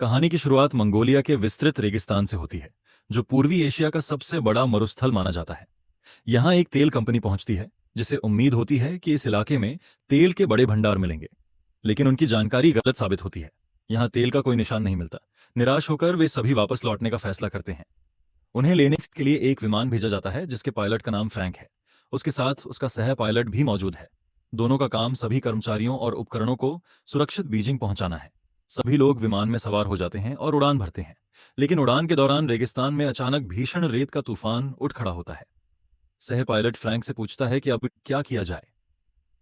कहानी की शुरुआत मंगोलिया के विस्तृत रेगिस्तान से होती है, जो पूर्वी एशिया का सबसे बड़ा मरुस्थल माना जाता है। यहाँ एक तेल कंपनी पहुंचती है, जिसे उम्मीद होती है कि इस इलाके में तेल के बड़े भंडार मिलेंगे। लेकिन उनकी जानकारी गलत साबित होती है। यहाँ तेल का कोई निशान नहीं मिलता। निराश होकर वे सभी वापस लौटने का फैसला करते हैं। उन्हें लेने के लिए एक विमान भेजा जाता है, जिसके पायलट का नाम फ्रैंक है। उसके साथ उसका सह पायलट भी मौजूद है। दोनों का काम सभी कर्मचारियों और उपकरणों को सुरक्षित बीजिंग पहुंचाना है। सभी लोग विमान में सवार हो जाते हैं और उड़ान भरते हैं। लेकिन उड़ान के दौरान रेगिस्तान में अचानक भीषण रेत का तूफान उठ खड़ा होता है। सह पायलट फ्रैंक से पूछता है कि अब क्या किया जाए।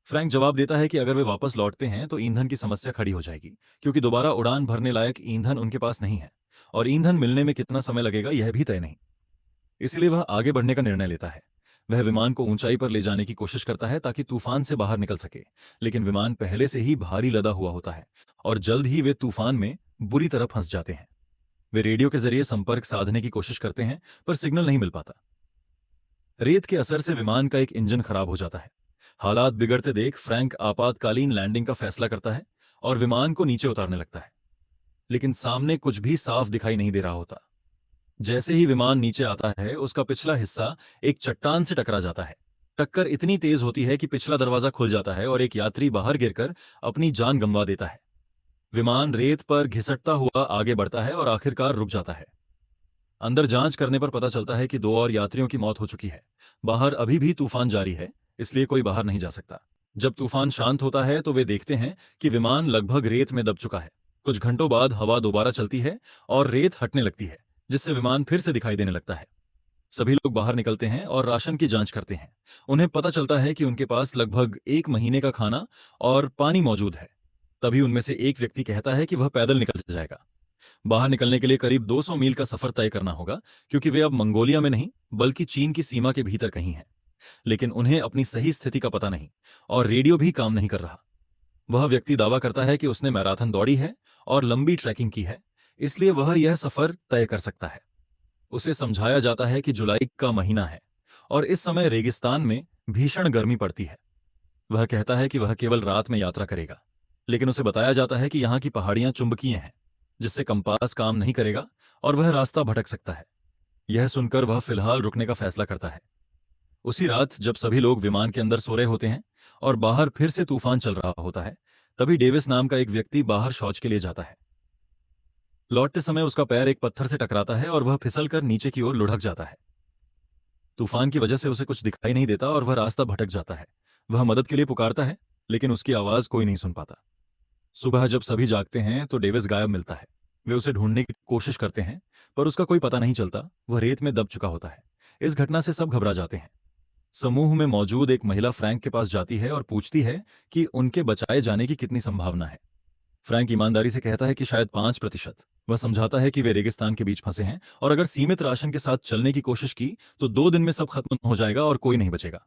फ्रैंक जवाब देता है कि अगर वे वापस लौटते हैं तो ईंधन की समस्या खड़ी हो जाएगी, क्योंकि दोबारा उड़ान भरने लायक ईंधन उनके पास नहीं है, और ईंधन मिलने में कितना समय लगेगा यह भी तय नहीं। इसलिए वह आगे बढ़ने का निर्णय लेता है। वह विमान को ऊंचाई पर ले जाने की कोशिश करता है ताकि तूफान से बाहर निकल सके, लेकिन विमान पहले से ही भारी लदा हुआ होता है और जल्द ही वे तूफान में बुरी तरह फंस जाते हैं। वे रेडियो के जरिए संपर्क साधने की कोशिश करते हैं, पर सिग्नल नहीं मिल पाता। रेत के असर से विमान का एक इंजन खराब हो जाता है। हालात बिगड़ते देख फ्रैंक आपातकालीन लैंडिंग का फैसला करता है और विमान को नीचे उतारने लगता है। लेकिन सामने कुछ भी साफ दिखाई नहीं दे रहा होता। जैसे ही विमान नीचे आता है, उसका पिछला हिस्सा एक चट्टान से टकरा जाता है। टक्कर इतनी तेज होती है कि पिछला दरवाजा खुल जाता है और एक यात्री बाहर गिरकर अपनी जान गंवा देता है। विमान रेत पर घिसटता हुआ आगे बढ़ता है और आखिरकार रुक जाता है। अंदर जांच करने पर पता चलता है कि 2 और यात्रियों की मौत हो चुकी है। बाहर अभी भी तूफान जारी है, इसलिए कोई बाहर नहीं जा सकता। जब तूफान शांत होता है तो वे देखते हैं कि विमान लगभग रेत में दब चुका है। कुछ घंटों बाद हवा दोबारा चलती है और रेत हटने लगती है, जिससे विमान फिर से दिखाई देने लगता है। सभी लोग बाहर निकलते हैं और राशन की जांच करते हैं। उन्हें पता चलता है कि उनके पास लगभग 1 महीने का खाना और पानी मौजूद है। तभी उनमें से एक व्यक्ति कहता है कि वह पैदल निकल जाएगा। बाहर निकलने के लिए करीब 200 मील का सफर तय करना होगा, क्योंकि वे अब मंगोलिया में नहीं बल्कि चीन की सीमा के भीतर कहीं हैं। लेकिन उन्हें अपनी सही स्थिति का पता नहीं और रेडियो भी काम नहीं कर रहा। वह व्यक्ति दावा करता है कि उसने मैराथन दौड़ी है और लंबी ट्रैकिंग की है, इसलिए वह यह सफर तय कर सकता है। उसे समझाया जाता है कि जुलाई का महीना है और इस समय रेगिस्तान में भीषण गर्मी पड़ती है। वह कहता है कि वह केवल रात में यात्रा करेगा, लेकिन उसे बताया जाता है कि यहाँ की पहाड़ियां चुंबकीय हैं, जिससे कंपास काम नहीं करेगा और वह रास्ता भटक सकता है। यह सुनकर वह फिलहाल रुकने का फैसला करता है। उसी रात जब सभी लोग विमान के अंदर सो रहे होते हैं और बाहर फिर से तूफान चल रहा होता है, तभी डेविस नाम का एक व्यक्ति बाहर शौच के लिए जाता है। लौटते समय उसका पैर एक पत्थर से टकराता है और वह फिसलकर नीचे की ओर लुढ़क जाता है। तूफान की वजह से उसे कुछ दिखाई नहीं देता और वह रास्ता भटक जाता है। वह मदद के लिए पुकारता है, लेकिन उसकी आवाज कोई नहीं सुन पाता। सुबह जब सभी जागते हैं तो डेविस गायब मिलता है। वे उसे ढूंढने की कोशिश करते हैं, पर उसका कोई पता नहीं चलता। वह रेत में दब चुका होता है। इस घटना से सब घबरा जाते हैं। समूह में मौजूद एक महिला फ्रैंक के पास जाती है और पूछती है कि उनके बचाए जाने की कितनी संभावना है। फ्रैंक ईमानदारी से कहता है कि शायद 5%। वह समझाता है कि वे रेगिस्तान के बीच फंसे हैं और अगर सीमित राशन के साथ चलने की कोशिश की तो 2 दिन में सब खत्म हो जाएगा और कोई नहीं बचेगा।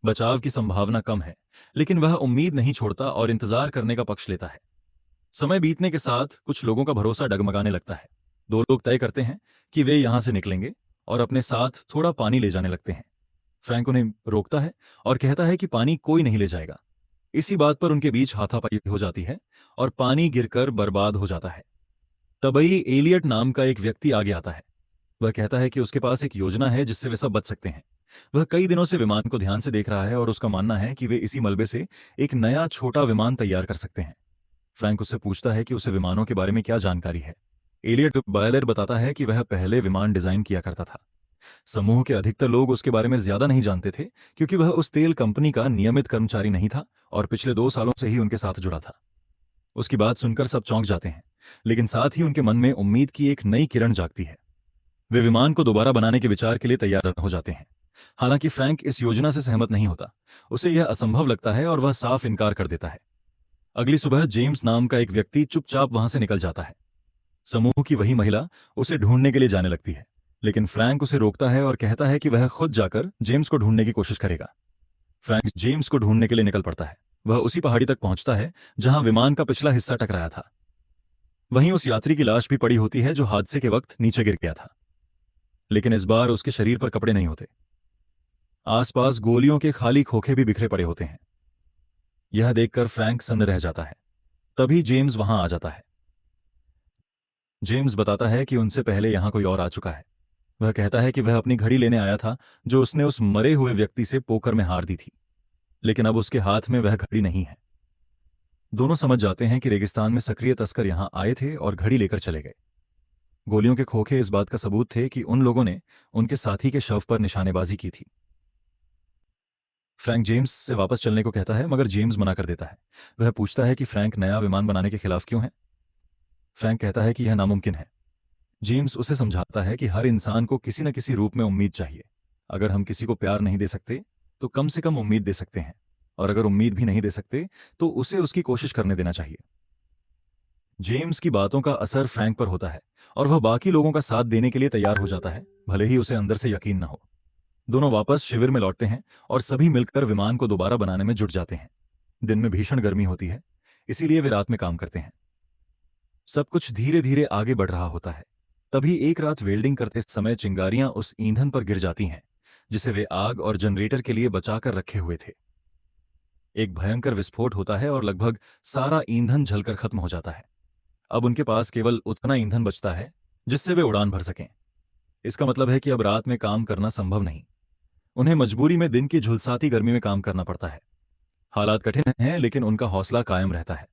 बचाव की संभावना कम है, लेकिन वह उम्मीद नहीं छोड़ता और इंतजार करने का पक्ष लेता है। समय बीतने के साथ कुछ लोगों का भरोसा डगमगाने लगता है। 2 लोग तय करते हैं कि वे यहां से निकलेंगे और अपने साथ थोड़ा पानी ले जाने लगते हैं। फ्रैंक उन्हें रोकता है और कहता है कि पानी कोई नहीं ले जाएगा। इसी बात पर उनके बीच हाथापाई हो जाती है और पानी गिरकर बर्बाद हो जाता है। तभी एलियट नाम का एक व्यक्ति आगे आता है। वह कहता है कि उसके पास एक योजना है जिससे वे सब बच सकते हैं। वह कई दिनों से विमान को ध्यान से देख रहा है और उसका मानना है कि वे इसी मलबे से एक नया छोटा विमान तैयार कर सकते हैं। फ्रैंक उससे पूछता है कि उसे विमानों के बारे में क्या जानकारी है। एलियट बायलर बताता है कि वह पहले विमान डिजाइन किया करता था। समूह के अधिकतर लोग उसके बारे में ज्यादा नहीं जानते थे, क्योंकि वह उस तेल कंपनी का नियमित कर्मचारी नहीं था और पिछले 2 सालों से ही उनके साथ जुड़ा था। उसकी बात सुनकर सब चौंक जाते हैं, लेकिन साथ ही उनके मन में उम्मीद की एक नई किरण जागती है। वे विमान को दोबारा बनाने के विचार के लिए तैयार हो जाते हैं। हालांकि फ्रैंक इस योजना से सहमत नहीं होता। उसे यह असंभव लगता है और वह साफ इनकार कर देता है। अगली सुबह जेम्स नाम का एक व्यक्ति चुपचाप वहां से निकल जाता है। समूह की वही महिला उसे ढूंढने के लिए जाने लगती है, लेकिन फ्रैंक उसे रोकता है और कहता है कि वह खुद जाकर जेम्स को ढूंढने की कोशिश करेगा। फ्रैंक जेम्स को ढूंढने के लिए निकल पड़ता है। वह उसी पहाड़ी तक पहुंचता है जहां विमान का पिछला हिस्सा टकराया था। वहीं उस यात्री की लाश भी पड़ी होती है जो हादसे के वक्त नीचे गिर गया था, लेकिन इस बार उसके शरीर पर कपड़े नहीं होते। आसपास गोलियों के खाली खोखे भी बिखरे पड़े होते हैं। यह देखकर फ्रैंक सन्न रह जाता है। तभी जेम्स वहां आ जाता है। जेम्स बताता है कि उनसे पहले यहाँ कोई और आ चुका है। वह कहता है कि वह अपनी घड़ी लेने आया था जो उसने उस मरे हुए व्यक्ति से पोकर में हार दी थी, लेकिन अब उसके हाथ में वह घड़ी नहीं है। दोनों समझ जाते हैं कि रेगिस्तान में सक्रिय तस्कर यहां आए थे और घड़ी लेकर चले गए। गोलियों के खोखे इस बात का सबूत थे कि उन लोगों ने उनके साथी के शव पर निशानेबाजी की थी। फ्रैंक जेम्स से वापस चलने को कहता है, मगर जेम्स मना कर देता है। वह पूछता है कि फ्रैंक नया विमान बनाने के खिलाफ क्यों है। फ्रैंक कहता है कि यह नामुमकिन है। जेम्स उसे समझाता है कि हर इंसान को किसी न किसी रूप में उम्मीद चाहिए। अगर हम किसी को प्यार नहीं दे सकते तो कम से कम उम्मीद दे सकते हैं, और अगर उम्मीद भी नहीं दे सकते तो उसे उसकी कोशिश करने देना चाहिए। जेम्स की बातों का असर फ्रैंक पर होता है और वह बाकी लोगों का साथ देने के लिए तैयार हो जाता है, भले ही उसे अंदर से यकीन न हो। दोनों वापस शिविर में लौटते हैं और सभी मिलकर विमान को दोबारा बनाने में जुट जाते हैं। दिन में भीषण गर्मी होती है, इसीलिए वे रात में काम करते हैं। सब कुछ धीरे धीरे आगे बढ़ रहा होता है। तभी एक रात वेल्डिंग करते समय चिंगारियां उस ईंधन पर गिर जाती हैं जिसे वे आग और जनरेटर के लिए बचाकर रखे हुए थे। एक भयंकर विस्फोट होता है और लगभग सारा ईंधन जलकर खत्म हो जाता है। अब उनके पास केवल उतना ईंधन बचता है जिससे वे उड़ान भर सकें। इसका मतलब है कि अब रात में काम करना संभव नहीं। उन्हें मजबूरी में दिन की झुलसाती गर्मी में काम करना पड़ता है। हालात कठिन हैं, लेकिन उनका हौसला कायम रहता है।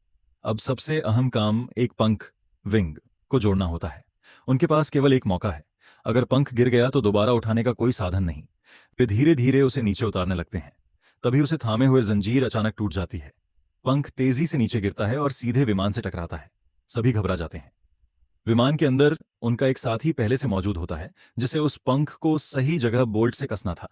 अब सबसे अहम काम एक पंख, विंग, को जोड़ना होता है। उनके पास केवल एक मौका है। अगर पंख गिर गया तो दोबारा उठाने का कोई साधन नहीं। वे धीरे धीरे उसे नीचे उतारने लगते हैं। तभी उसे थामे हुए जंजीर अचानक टूट जाती है। पंख तेजी से नीचे गिरता है और सीधे विमान से टकराता है। सभी घबरा जाते हैं। विमान के अंदर उनका एक साथी पहले से मौजूद होता है जिसे उस पंख को सही जगह बोल्ट से कसना था।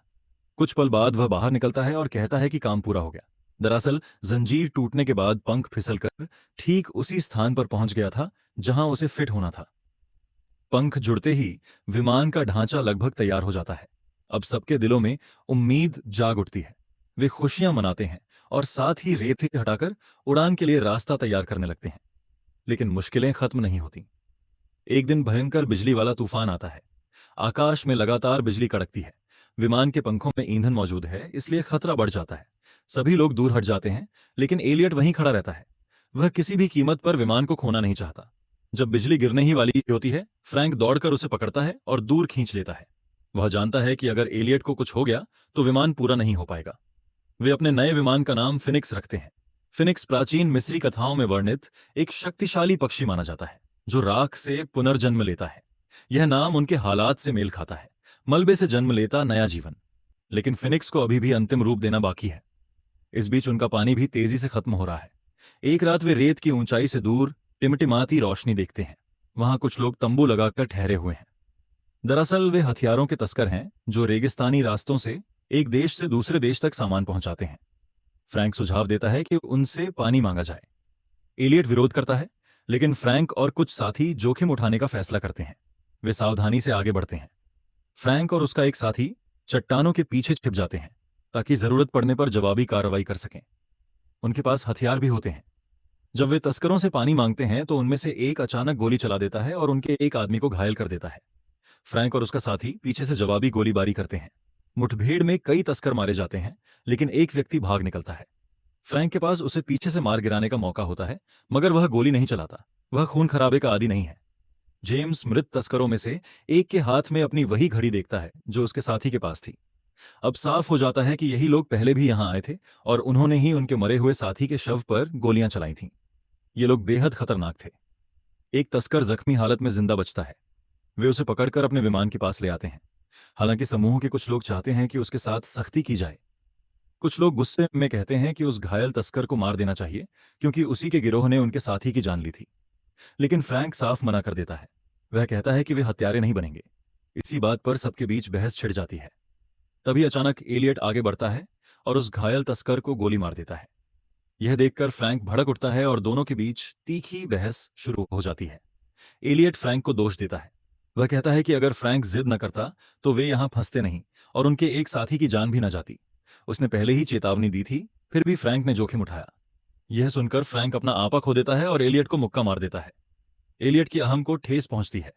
कुछ पल बाद वह बाहर निकलता है और कहता है कि काम पूरा हो गया। दरअसल जंजीर टूटने के बाद पंख फिसलकर ठीक उसी स्थान पर पहुंच गया था जहां उसे फिट होना था। पंख जुड़ते ही विमान का ढांचा लगभग तैयार हो जाता है। अब सबके दिलों में उम्मीद जाग उठती है। वे खुशियां मनाते हैं और साथ ही रेत हटाकर उड़ान के लिए रास्ता तैयार करने लगते हैं। लेकिन मुश्किलें खत्म नहीं होती। एक दिन भयंकर बिजली वाला तूफान आता है। आकाश में लगातार बिजली कड़कती है। विमान के पंखों में ईंधन मौजूद है, इसलिए खतरा बढ़ जाता है। सभी लोग दूर हट जाते हैं, लेकिन एलियट वहीं खड़ा रहता है। वह किसी भी कीमत पर विमान को खोना नहीं चाहता। जब बिजली गिरने ही वाली होती है, फ्रैंक दौड़कर उसे पकड़ता है और दूर खींच लेता है। वह जानता है कि अगर एलियट को कुछ हो गया तो विमान पूरा नहीं हो पाएगा। वे अपने नए विमान का नाम फिनिक्स रखते हैं। फिनिक्स प्राचीन मिस्री कथाओं में वर्णित एक शक्तिशाली पक्षी माना जाता है जो राख से पुनर्जन्म लेता है। यह नाम उनके हालात से मेल खाता है। मलबे से जन्म लेता नया जीवन। लेकिन फिनिक्स को अभी भी अंतिम रूप देना बाकी है। इस बीच उनका पानी भी तेजी से खत्म हो रहा है। एक रात वे रेत की ऊंचाई से दूर टिमटिमाती रोशनी देखते हैं। वहां कुछ लोग तंबू लगाकर ठहरे हुए हैं। दरअसल वे हथियारों के तस्कर हैं जो रेगिस्तानी रास्तों से एक देश से दूसरे देश तक सामान पहुंचाते हैं। फ्रैंक सुझाव देता है कि उनसे पानी मांगा जाए। एलियट विरोध करता है, लेकिन फ्रैंक और कुछ साथी जोखिम उठाने का फैसला करते हैं। वे सावधानी से आगे बढ़ते हैं। फ्रैंक और उसका एक साथी चट्टानों के पीछे छिप जाते हैं ताकि जरूरत पड़ने पर जवाबी कार्रवाई कर सकें। उनके पास हथियार भी होते हैं। जब वे तस्करों से पानी मांगते हैं तो उनमें से एक अचानक गोली चला देता है और उनके एक आदमी को घायल कर देता है। फ्रैंक और उसका साथी पीछे से जवाबी गोलीबारी करते हैं। मुठभेड़ में कई तस्कर मारे जाते हैं, लेकिन एक व्यक्ति भाग निकलता है। फ्रैंक के पास उसे पीछे से मार गिराने का मौका होता है, मगर वह गोली नहीं चलाता। वह खून खराबे का आदी नहीं है। जेम्स मृत तस्करों में से एक के हाथ में अपनी वही घड़ी देखता है जो उसके साथी के पास थी। अब साफ हो जाता है कि यही लोग पहले भी यहां आए थे और उन्होंने ही उनके मरे हुए साथी के शव पर गोलियां चलाई थीं। ये लोग बेहद खतरनाक थे। एक तस्कर जख्मी हालत में जिंदा बचता है। वे उसे पकड़कर अपने विमान के पास ले आते हैं। हालांकि समूह के कुछ लोग चाहते हैं कि उसके साथ सख्ती की जाए। कुछ लोग गुस्से में कहते हैं कि उस घायल तस्कर को मार देना चाहिए क्योंकि उसी के गिरोह ने उनके साथी की जान ली थी। लेकिन फ्रैंक साफ मना कर देता है। वह कहता है कि वे हत्यारे नहीं बनेंगे। इसी बात पर सबके बीच बहस छिड़ जाती है। तभी अचानक एलियट आगे बढ़ता है और उस घायल तस्कर को गोली मार देता है। यह देखकर फ्रैंक भड़क उठता है और दोनों के बीच तीखी बहस शुरू हो जाती है। एलियट फ्रैंक को दोष देता है। वह कहता है कि अगर फ्रैंक जिद न करता तो वे यहां फंसते नहीं और उनके एक साथी की जान भी न जाती। उसने पहले ही चेतावनी दी थी, फिर भी फ्रैंक ने जोखिम उठाया। यह सुनकर फ्रैंक अपना आपा खो देता है और एलियट को मुक्का मार देता है। एलियट की अहम को ठेस पहुंचती है।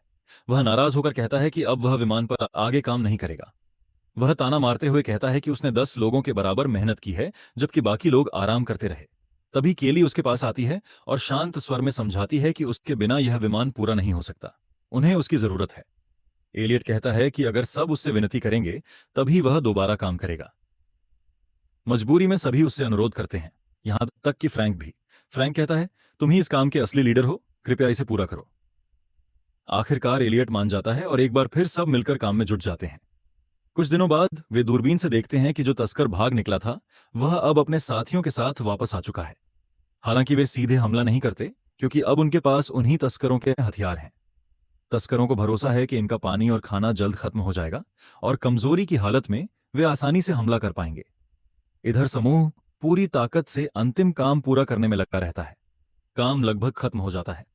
वह नाराज होकर कहता है कि अब वह विमान पर आगे काम नहीं करेगा। वह ताना मारते हुए कहता है कि उसने 10 लोगों के बराबर मेहनत की है, जबकि बाकी लोग आराम करते रहे। तभी केली उसके पास आती है और शांत स्वर में समझाती है कि उसके बिना यह विमान पूरा नहीं हो सकता, उन्हें उसकी जरूरत है। एलियट कहता है कि अगर सब उससे विनती करेंगे तभी वह दोबारा काम करेगा। मजबूरी में सभी उससे अनुरोध करते हैं, यहां तक कि फ्रैंक भी। फ्रैंक कहता है, तुम ही इस काम के असली लीडर हो, कृपया इसे पूरा करो। आखिरकार एलियट मान जाता है और एक बार फिर सब मिलकर काम में जुट जाते हैं। कुछ दिनों बाद वे दूरबीन से देखते हैं कि जो तस्कर भाग निकला था वह अब अपने साथियों के साथ वापस आ चुका है। हालांकि वे सीधे हमला नहीं करते, क्योंकि अब उनके पास उन्हीं तस्करों के हथियार हैं। तस्करों को भरोसा है कि इनका पानी और खाना जल्द खत्म हो जाएगा और कमजोरी की हालत में वे आसानी से हमला कर पाएंगे। इधर समूह पूरी ताकत से अंतिम काम पूरा करने में लगा रहता है। काम लगभग खत्म हो जाता है।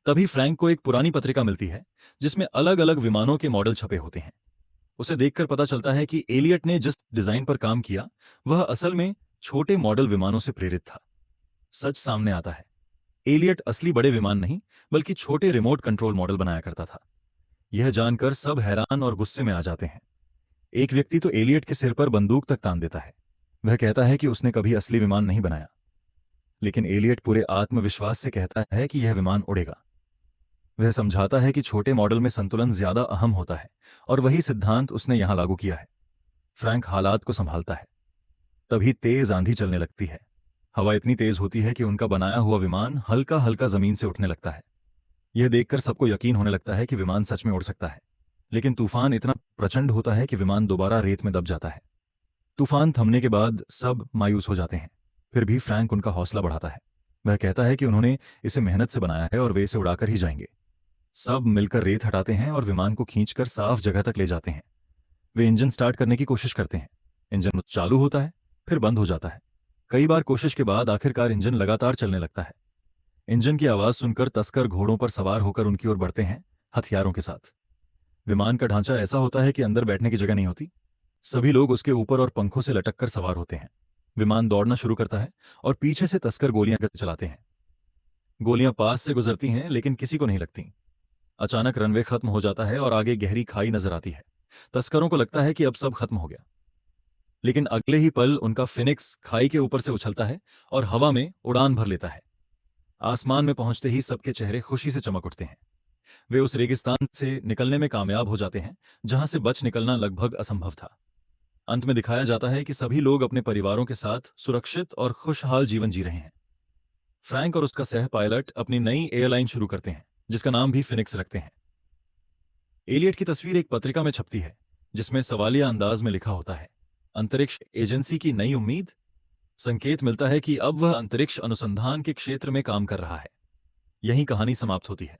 तभी फ्रैंक को एक पुरानी पत्रिका मिलती है जिसमें अलग अलग विमानों के मॉडल छपे होते हैं। उसे देखकर पता चलता है कि एलियट ने जिस डिजाइन पर काम किया वह असल में छोटे मॉडल विमानों से प्रेरित था। सच सामने आता है, एलियट असली बड़े विमान नहीं बल्कि छोटे रिमोट कंट्रोल मॉडल बनाया करता था। यह जानकर सब हैरान और गुस्से में आ जाते हैं। एक व्यक्ति तो एलियट के सिर पर बंदूक तक तान देता है। वह कहता है कि उसने कभी असली विमान नहीं बनाया। लेकिन एलियट पूरे आत्मविश्वास से कहता है कि यह विमान उड़ेगा। वह समझाता है कि छोटे मॉडल में संतुलन ज्यादा अहम होता है और वही सिद्धांत उसने यहां लागू किया है। फ्रैंक हालात को संभालता है। तभी तेज आंधी चलने लगती है। हवा इतनी तेज होती है कि उनका बनाया हुआ विमान हल्का हल्का जमीन से उठने लगता है। यह देखकर सबको यकीन होने लगता है कि विमान सच में उड़ सकता है। लेकिन तूफान इतना प्रचंड होता है कि विमान दोबारा रेत में दब जाता है। तूफान थमने के बाद सब मायूस हो जाते हैं। फिर भी फ्रैंक उनका हौसला बढ़ाता है। वह कहता है कि उन्होंने इसे मेहनत से बनाया है और वे इसे उड़ाकर ही जाएंगे। सब मिलकर रेत हटाते हैं और विमान को खींचकर साफ जगह तक ले जाते हैं। वे इंजन स्टार्ट करने की कोशिश करते हैं। इंजन चालू होता है, फिर बंद हो जाता है। कई बार कोशिश के बाद आखिरकार इंजन लगातार चलने लगता है। इंजन की आवाज सुनकर तस्कर घोड़ों पर सवार होकर उनकी ओर बढ़ते हैं, हथियारों के साथ। विमान का ढांचा ऐसा होता है कि अंदर बैठने की जगह नहीं होती। सभी लोग उसके ऊपर और पंखों से लटक कर सवार होते हैं। विमान दौड़ना शुरू करता है और पीछे से तस्कर गोलियां चलाते हैं। गोलियां पास से गुजरती हैं लेकिन किसी को नहीं लगती। अचानक रनवे खत्म हो जाता है और आगे गहरी खाई नजर आती है। तस्करों को लगता है कि अब सब खत्म हो गया। लेकिन अगले ही पल उनका फिनिक्स खाई के ऊपर से उछलता है और हवा में उड़ान भर लेता है। आसमान में पहुंचते ही सबके चेहरे खुशी से चमक उठते हैं। वे उस रेगिस्तान से निकलने में कामयाब हो जाते हैं जहां से बच निकलना लगभग असंभव था। अंत में दिखाया जाता है कि सभी लोग अपने परिवारों के साथ सुरक्षित और खुशहाल जीवन जी रहे हैं। फ्रैंक और उसका सह पायलट अपनी नई एयरलाइन शुरू करते हैं जिसका नाम भी फिनिक्स रखते हैं। एलियट की तस्वीर एक पत्रिका में छपती है जिसमें सवालिया अंदाज में लिखा होता है, अंतरिक्ष एजेंसी की नई उम्मीद। संकेत मिलता है कि अब वह अंतरिक्ष अनुसंधान के क्षेत्र में काम कर रहा है। यही कहानी समाप्त होती है।